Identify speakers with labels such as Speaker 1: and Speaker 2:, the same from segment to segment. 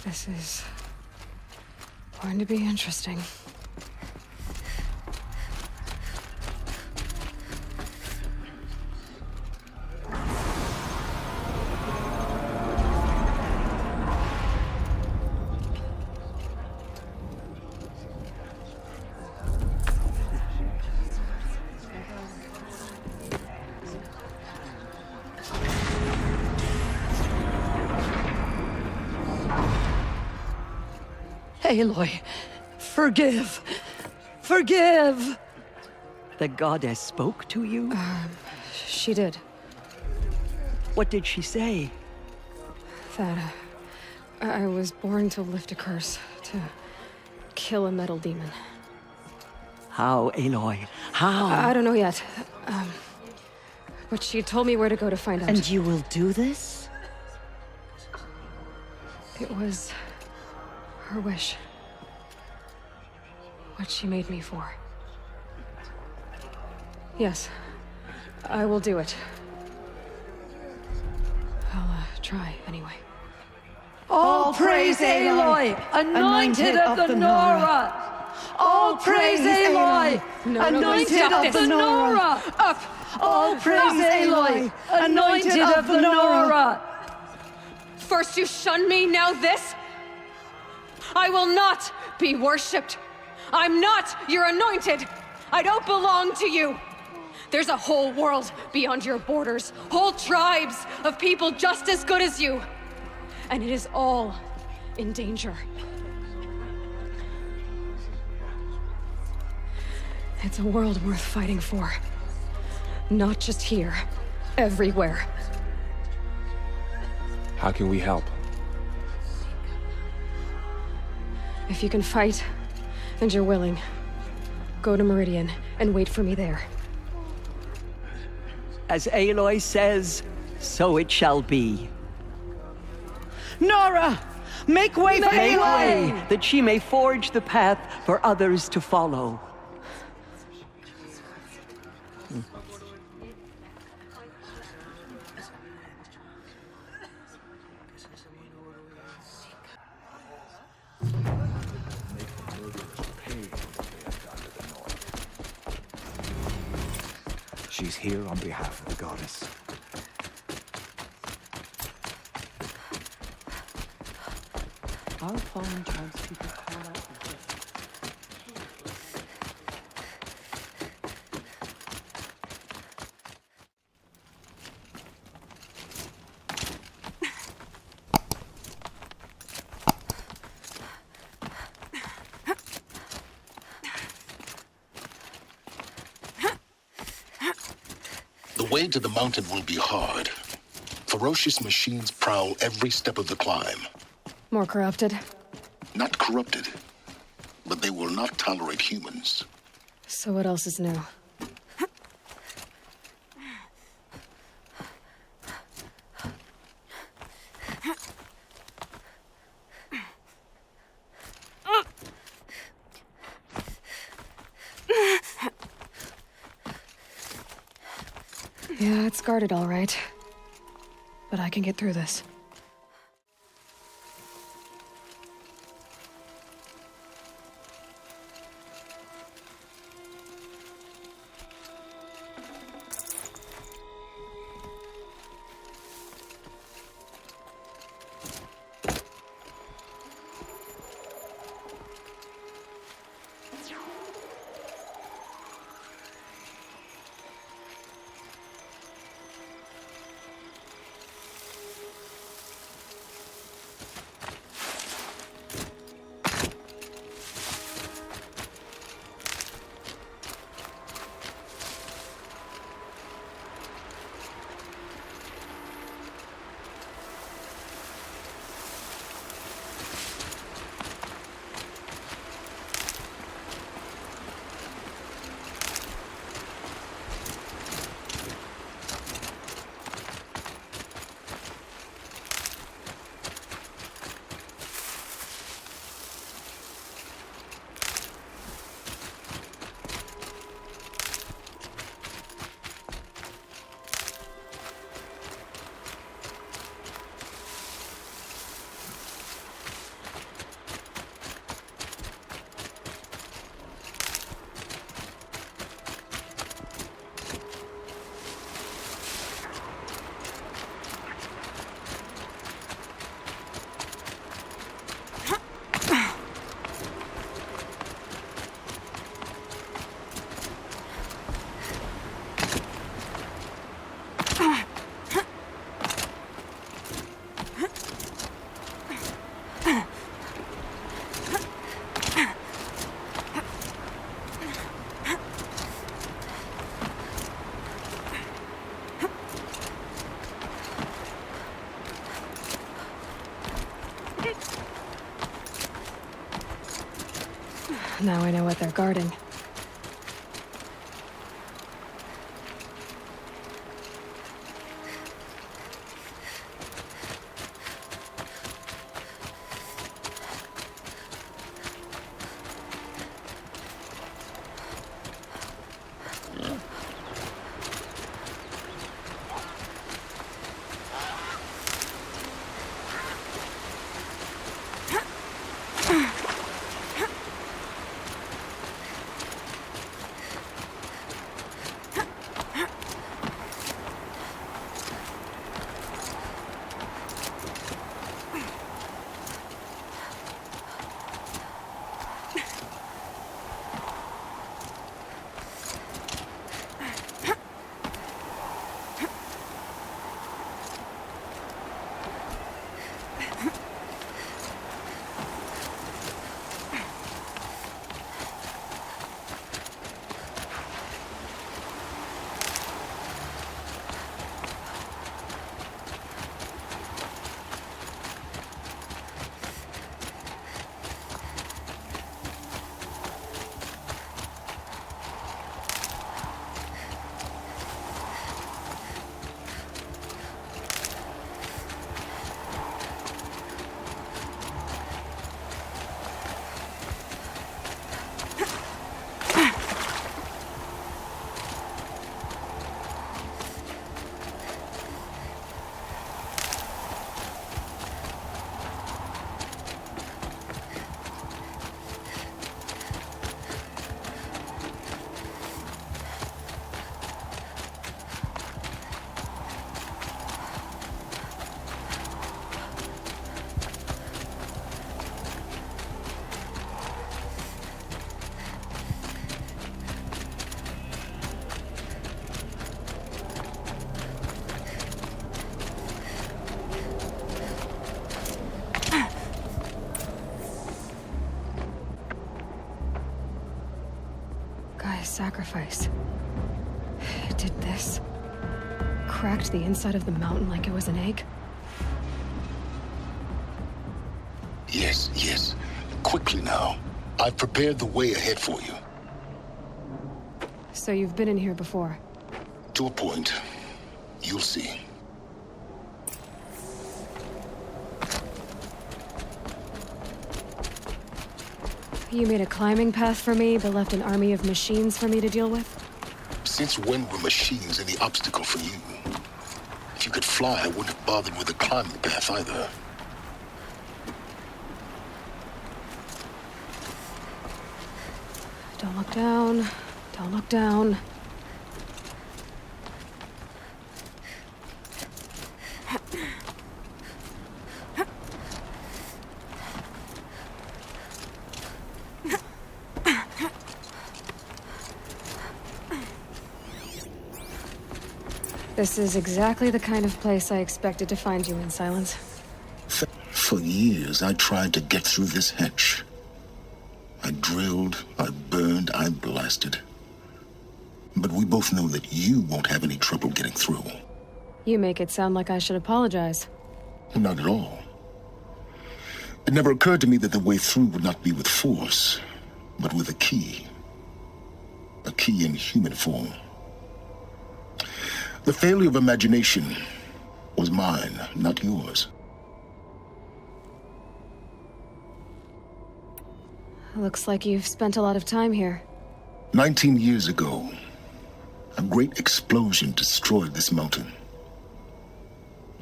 Speaker 1: This is going to be interesting.
Speaker 2: Aloy, forgive! Forgive! The goddess spoke to you?
Speaker 1: She did.
Speaker 2: What did she say?
Speaker 1: That, I was born to lift a curse, to kill a metal demon.
Speaker 2: How, Aloy? How?
Speaker 1: I don't know yet. But she told me where to go to find out.
Speaker 2: And you will do this?
Speaker 1: It was her wish. What she made me for. Yes, I will do it. I'll try anyway.
Speaker 2: All praise Aloy, anointed of the Nora! All praise Aloy, anointed of the Nora!
Speaker 1: Up!
Speaker 2: All praise Aloy, anointed of the Nora!
Speaker 1: First you shun me, now this? I will not be worshipped. I'm not your anointed. I don't belong to you. There's a whole world beyond your borders, whole tribes of people just as good as you. And it is all in danger. It's a world worth fighting for. Not just here, everywhere.
Speaker 3: How can we help?
Speaker 1: If you can fight, and you're willing, go to Meridian and wait for me there.
Speaker 2: As Aloy says, so it shall be. Nora! Make way for Aloy! That she may forge the path for others to follow.
Speaker 4: She's here on behalf of the goddess.
Speaker 5: Our fallen tribespeople call out for this.
Speaker 6: The way to the mountain will be hard. Ferocious machines prowl every step of the climb.
Speaker 1: More corrupted?
Speaker 6: Not corrupted, but they will not tolerate humans.
Speaker 1: So what else is new? Yeah, it's guarded all right. But I can get through this. Now I know what they're guarding. GAIA's sacrifice. It did this. Cracked the inside of the mountain like it was an egg.
Speaker 6: Yes, yes. Quickly now. I've prepared the way ahead for you.
Speaker 1: So you've been in here before?
Speaker 6: To a point. You'll see.
Speaker 1: You made a climbing path for me, but left an army of machines for me to deal with?
Speaker 6: Since when were machines any obstacle for you? If you could fly, I wouldn't have bothered with a climbing path either.
Speaker 1: Don't look down. Don't look down. This is exactly the kind of place I expected to find you in, Silence.
Speaker 6: For years, I tried to get through this hatch. I drilled, I burned, I blasted. But we both know that you won't have any trouble getting through.
Speaker 1: You make it sound like I should apologize.
Speaker 6: Not at all. It never occurred to me that the way through would not be with force, but with a key. A key in human form. The failure of imagination was mine, not yours.
Speaker 1: Looks like you've spent a lot of time here.
Speaker 6: 19 years ago, a great explosion destroyed this mountain.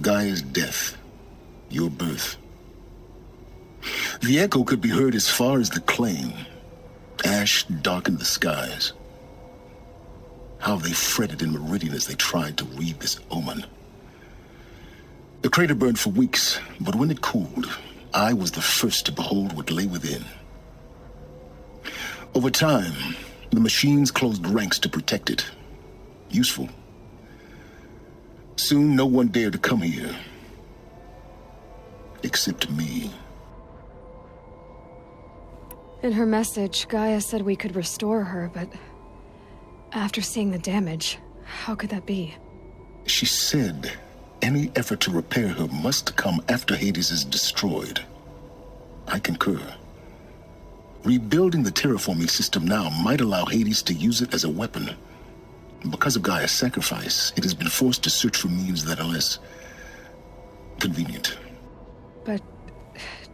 Speaker 6: GAIA's death, your birth. The echo could be heard as far as the claim. Ash darkened the skies. How they fretted in meridian as they tried to read this omen. The crater burned for weeks, but when it cooled, I was the first to behold what lay within. Over time, the machines closed ranks to protect it. Useful. Soon, no one dared to come here. Except me.
Speaker 1: In her message, GAIA said we could restore her, but... after seeing the damage, how could that be?
Speaker 6: She said any effort to repair her must come after Hades is destroyed. I concur. Rebuilding the terraforming system now might allow Hades to use it as a weapon. Because of Gaia's sacrifice, it has been forced to search for means that are less convenient.
Speaker 1: But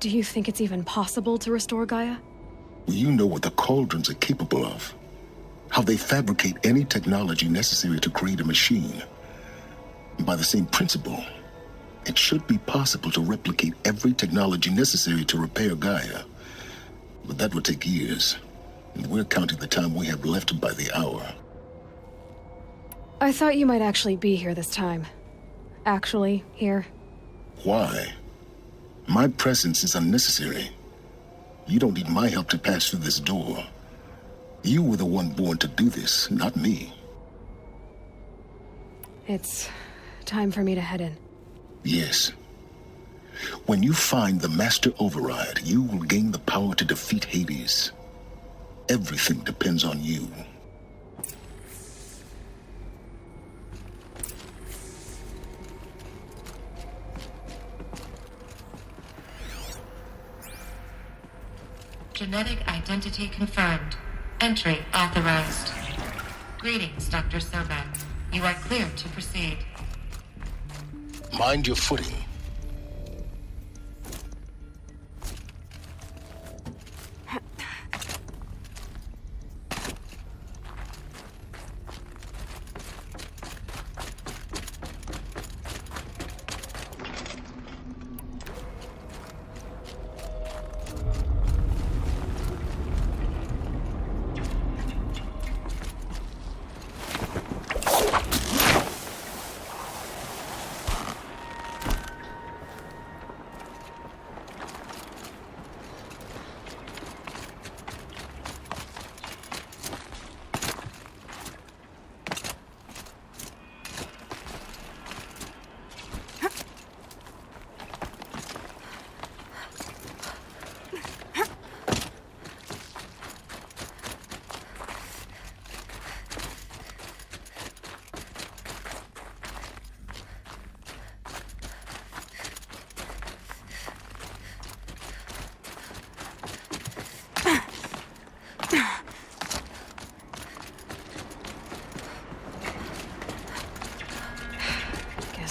Speaker 1: do you think it's even possible to restore Gaia?
Speaker 6: You know what the cauldrons are capable of. How they fabricate any technology necessary to create a machine. By the same principle, it should be possible to replicate every technology necessary to repair Gaia. But that would take years, and we're counting the time we have left by the hour.
Speaker 1: I thought you might actually be here this time. Actually, here.
Speaker 6: Why? My presence is unnecessary. You don't need my help to pass through this door. You were the one born to do this, not me.
Speaker 1: It's time for me to head in.
Speaker 6: Yes. When you find the Master Override, you will gain the power to defeat Hades. Everything depends on you.
Speaker 3: Genetic identity confirmed. Entry authorized. Greetings, Dr. Sobek. You are clear to proceed.
Speaker 6: Mind your footing.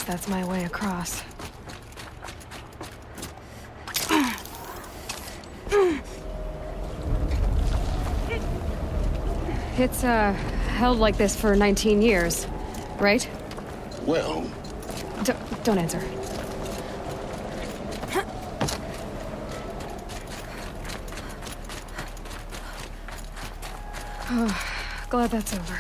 Speaker 1: That's my way across. It's, held like this for 19 years, right?
Speaker 6: Well...
Speaker 1: Don't answer. Oh, glad that's over.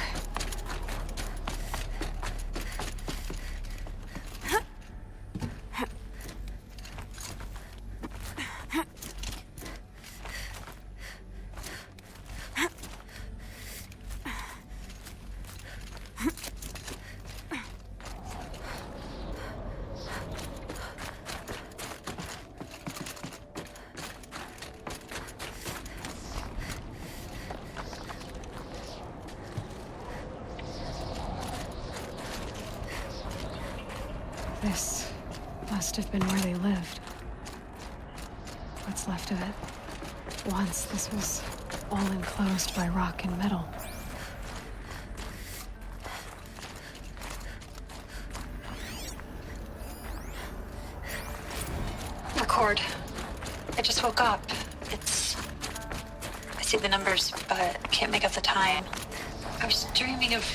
Speaker 1: This must have been where they lived. What's left of it. Once this was all enclosed by rock and metal.
Speaker 7: Record. I just woke up. I see the numbers, but can't make out the time. I was dreaming of...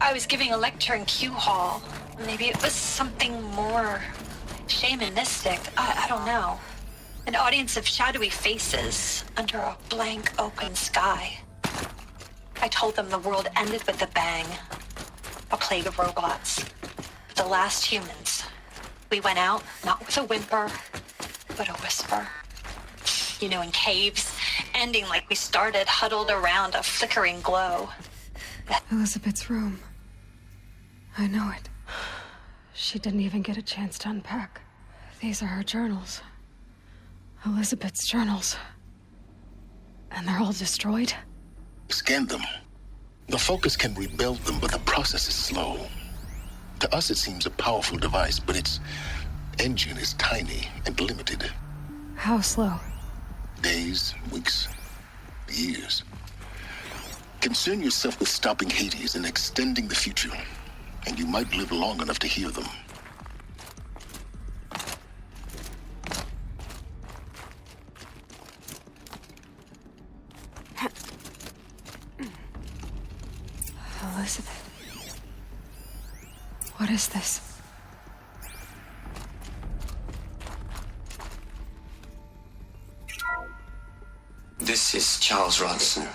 Speaker 7: I was giving a lecture in Q Hall. Maybe it was something more shamanistic. I don't know. An audience of shadowy faces under a blank open sky. I told them the world ended with a bang. A plague of robots. The last humans. We went out, not with a whimper, but a whisper. You know, in caves, ending like we started, huddled around a flickering glow.
Speaker 1: Elizabeth's room. I know it. She didn't even get a chance to unpack. These are her journals. Elizabeth's journals. And they're all destroyed?
Speaker 6: Scan them. The Focus can rebuild them, but the process is slow. To us, it seems a powerful device, but its engine is tiny and limited.
Speaker 1: How slow?
Speaker 6: Days, weeks, years. Concern yourself with stopping Hades and extending the future, and you might live long enough to hear them.
Speaker 1: Elizabeth. What is this?
Speaker 8: This is Charles Ronson.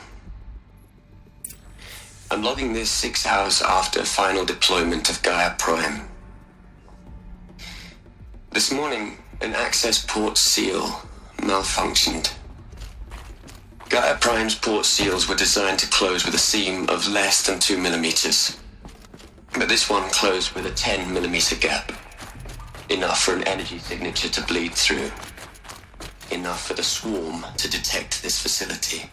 Speaker 8: I'm logging this 6 hours after final deployment of GAIA Prime. This morning, an access port seal malfunctioned. GAIA Prime's port seals were designed to close with a seam of less than 2 millimeters. But this one closed with a 10 millimeter gap. Enough for an energy signature to bleed through. Enough for the swarm to detect this facility.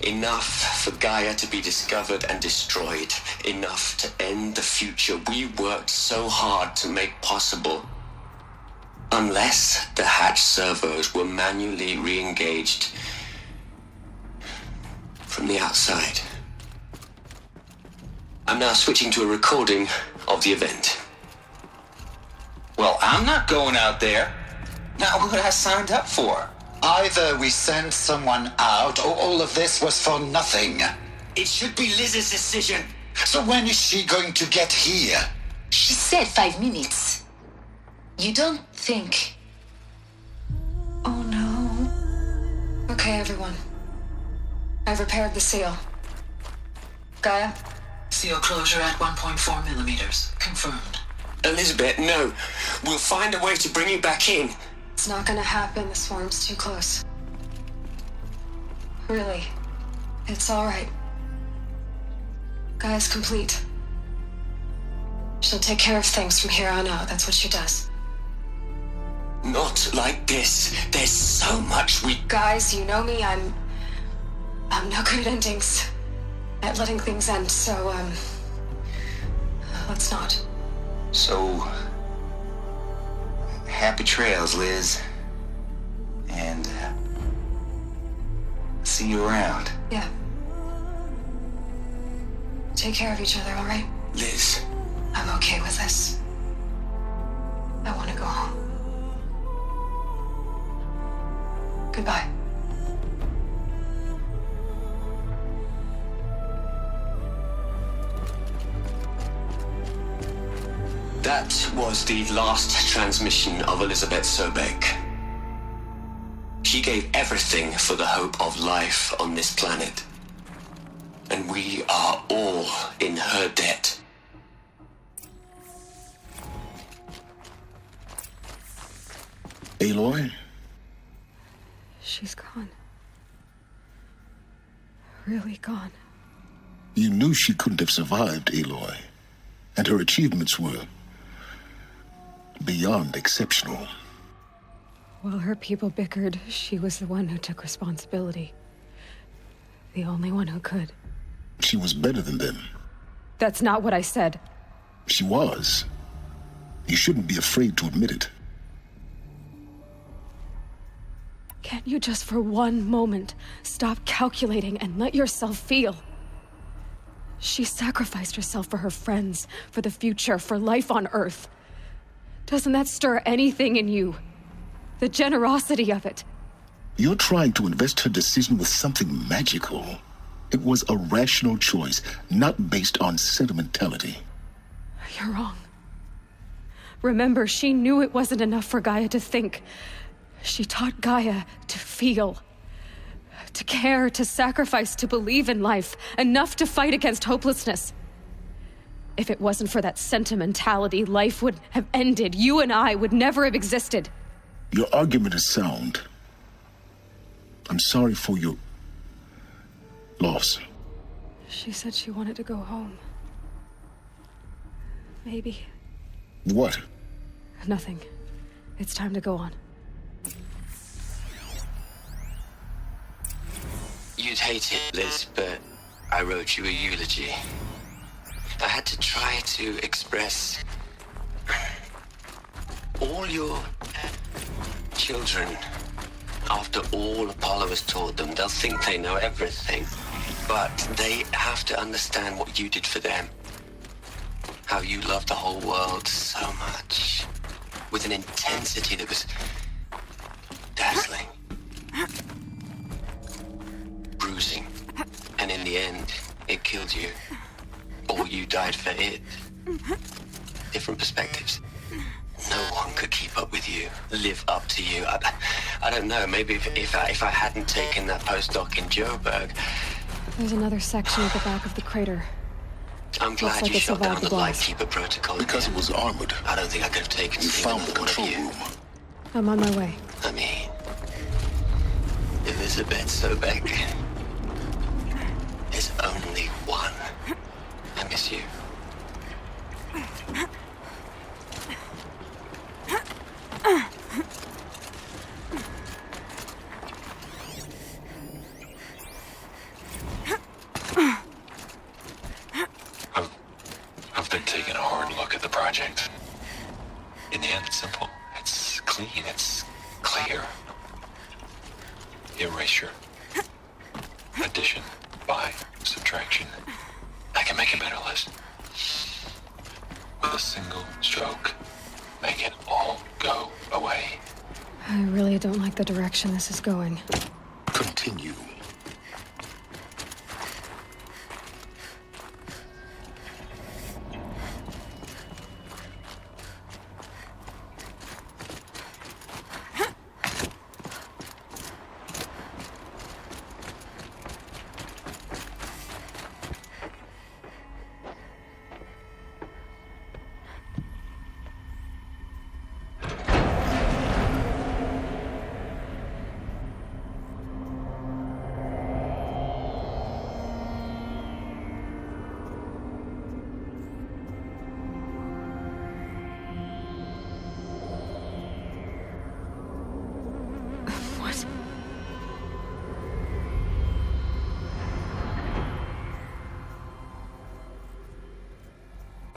Speaker 8: Enough for GAIA to be discovered and destroyed. Enough to end the future we worked so hard to make possible. Unless the hatch servos were manually re-engaged from the outside. I'm now switching to a recording of the event.
Speaker 9: Well, I'm not going out there. Not what I signed up for.
Speaker 10: Either we send someone out, or all of this was for nothing.
Speaker 8: It should be Liz's decision.
Speaker 10: So when is she going to get here?
Speaker 11: She said 5 minutes. You don't think...
Speaker 7: Oh no. Okay, everyone. I've repaired the seal. GAIA?
Speaker 11: Seal closure at 1.4 millimeters. Confirmed.
Speaker 8: Elizabeth, no. We'll find a way to bring you back in.
Speaker 7: It's not gonna happen. The swarm's too close. Really. It's alright. GAIA's complete. She'll take care of things from here on out. That's what she does.
Speaker 8: Not like this. There's so much we...
Speaker 7: Guys, you know me. I'm no good at endings. At letting things end, so, let's not.
Speaker 9: So, happy trails, Liz. And, see you around.
Speaker 7: Yeah. Take care of each other, all right?
Speaker 8: Liz.
Speaker 7: I'm okay with this. I want to go home. Goodbye.
Speaker 8: That was the last transmission of Elizabeth Sobek. She gave everything for the hope of life on this planet. And we are all in her debt.
Speaker 6: Aloy?
Speaker 1: She's gone. Really gone.
Speaker 6: You knew she couldn't have survived, Aloy. And her achievements were beyond exceptional.
Speaker 1: While her people bickered, she was the one who took responsibility. The only one who could.
Speaker 6: She was better than them.
Speaker 1: That's not what I said.
Speaker 6: She was. You shouldn't be afraid to admit it.
Speaker 1: Can't you just for one moment stop calculating and let yourself feel? She sacrificed herself for her friends, for the future, for life on Earth. Doesn't that stir anything in you? The generosity of it.
Speaker 6: You're trying to invest her decision with something magical. It was a rational choice, not based on sentimentality.
Speaker 1: You're wrong. Remember, she knew it wasn't enough for GAIA to think. She taught GAIA to feel. To care, to sacrifice, to believe in life. Enough to fight against hopelessness. If it wasn't for that sentimentality, life would have ended. You and I would never have existed.
Speaker 6: Your argument is sound. I'm sorry for your loss.
Speaker 1: She said she wanted to go home. Maybe.
Speaker 6: What?
Speaker 1: Nothing. It's time to go on.
Speaker 8: You'd hate it, Liz, but I wrote you a eulogy. I had to try to express all your children After all Apollo has taught them, they'll think they know everything. But they have to understand what you did for them. How you loved the whole world so much. With an intensity that was dazzling. Bruising. And in the end, it killed you. Or you died for it. Different perspectives. No one could keep up with you, live up to you. I don't know, maybe if I hadn't taken that postdoc in Joburg.
Speaker 1: There's another section at the back of the crater.
Speaker 8: I'm glad
Speaker 1: like
Speaker 8: you
Speaker 1: it
Speaker 8: shut down
Speaker 1: survived
Speaker 8: the
Speaker 1: the blast.
Speaker 8: Lightkeeper protocol.
Speaker 6: Because
Speaker 8: again.
Speaker 6: it was armored.
Speaker 8: I don't think I could have taken
Speaker 6: You found the
Speaker 8: one of
Speaker 6: control
Speaker 8: you.
Speaker 6: room.
Speaker 1: I'm on my way.
Speaker 8: I mean, Elizabeth Sobek. There's only one. I miss you.
Speaker 12: I've been taking a hard look at the project. In the end, it's simple. It's clean. It's clear. Erasure. Addition. By. Subtraction. I can make a better list. With a single stroke. Make it all go away.
Speaker 1: I really don't like the direction this is going.
Speaker 6: Continue.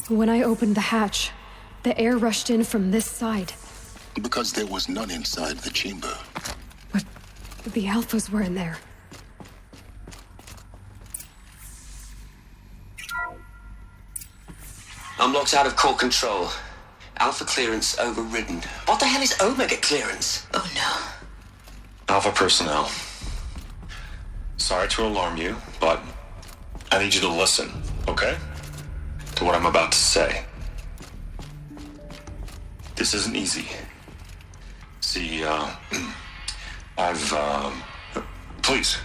Speaker 1: When I opened the hatch, the air rushed in from this side.
Speaker 6: Because there was none inside the chamber.
Speaker 1: But the alphas were in there.
Speaker 8: I'm locked out of core control. Alpha clearance overridden. What the hell is Omega clearance?
Speaker 11: Oh no.
Speaker 12: Alpha personnel. Sorry to alarm you, but I need you to listen, okay? To what I'm about to say. This isn't easy. See, please,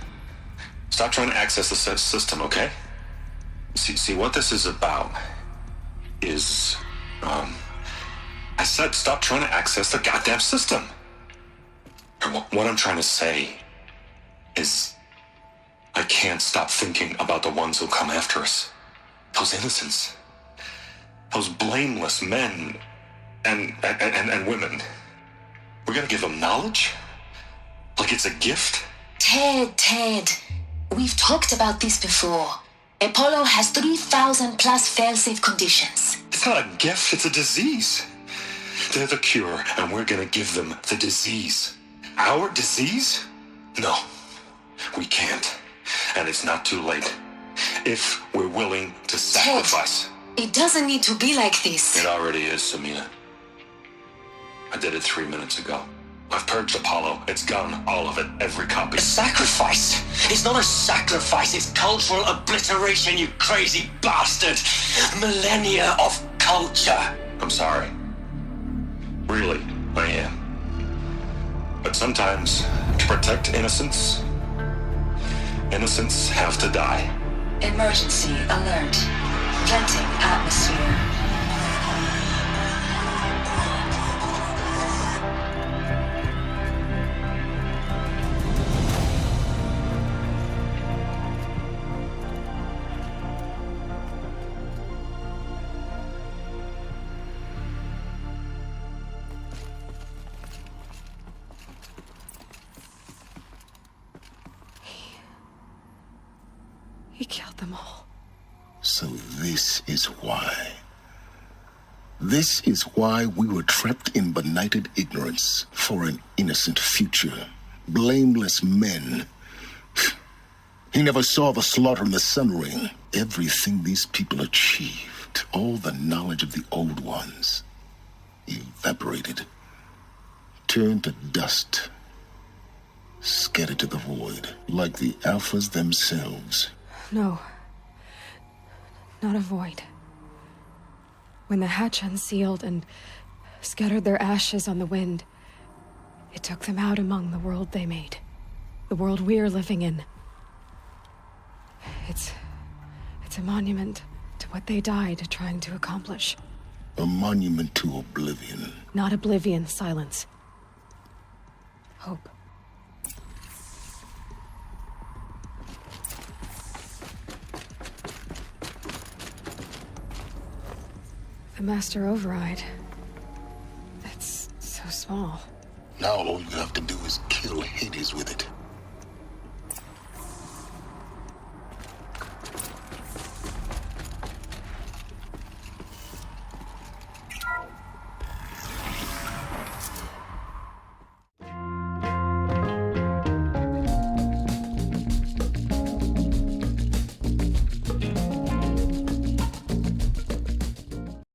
Speaker 12: stop trying to access the system, okay? See, what this is about is, I said stop trying to access the goddamn system. And what I'm trying to say is, I can't stop thinking about the ones who come after us. Those innocents. Those blameless men and women. We're gonna give them knowledge? Like it's a gift?
Speaker 11: Ted. We've talked about this before. Apollo has 3,000 plus fail-safe conditions.
Speaker 12: It's not a gift, it's a disease. They're the cure, and we're gonna give them the disease. Our disease? No, we can't. And it's not too late. If we're willing to sacrifice.
Speaker 11: Ted, it doesn't need to be like this.
Speaker 12: It already is, Samina. I did it 3 minutes ago. I've purged Apollo. It's gone, all of it, every copy.
Speaker 8: A sacrifice? It's not a sacrifice, it's cultural obliteration, you crazy bastard! Millennia of culture!
Speaker 12: I'm sorry. Really, I am. But sometimes, to protect innocence, innocents have to die.
Speaker 11: Emergency alert. Venting atmosphere.
Speaker 1: He killed them all.
Speaker 6: So this is why. This is why we were trapped in benighted ignorance for an innocent future. Blameless men. He never saw the slaughter in the Sun Ring. Everything these people achieved, all the knowledge of the old ones, evaporated, turned to dust, scattered to the void, like the Alphas themselves.
Speaker 1: No. Not a void. When the hatch unsealed and scattered their ashes on the wind, it took them out among the world they made. The world we're living in. It's a monument to what they died trying to accomplish.
Speaker 6: A monument to oblivion.
Speaker 1: Not oblivion, silence. Hope. The Master Override. That's so small.
Speaker 6: Now all you have to do is kill Hades with it.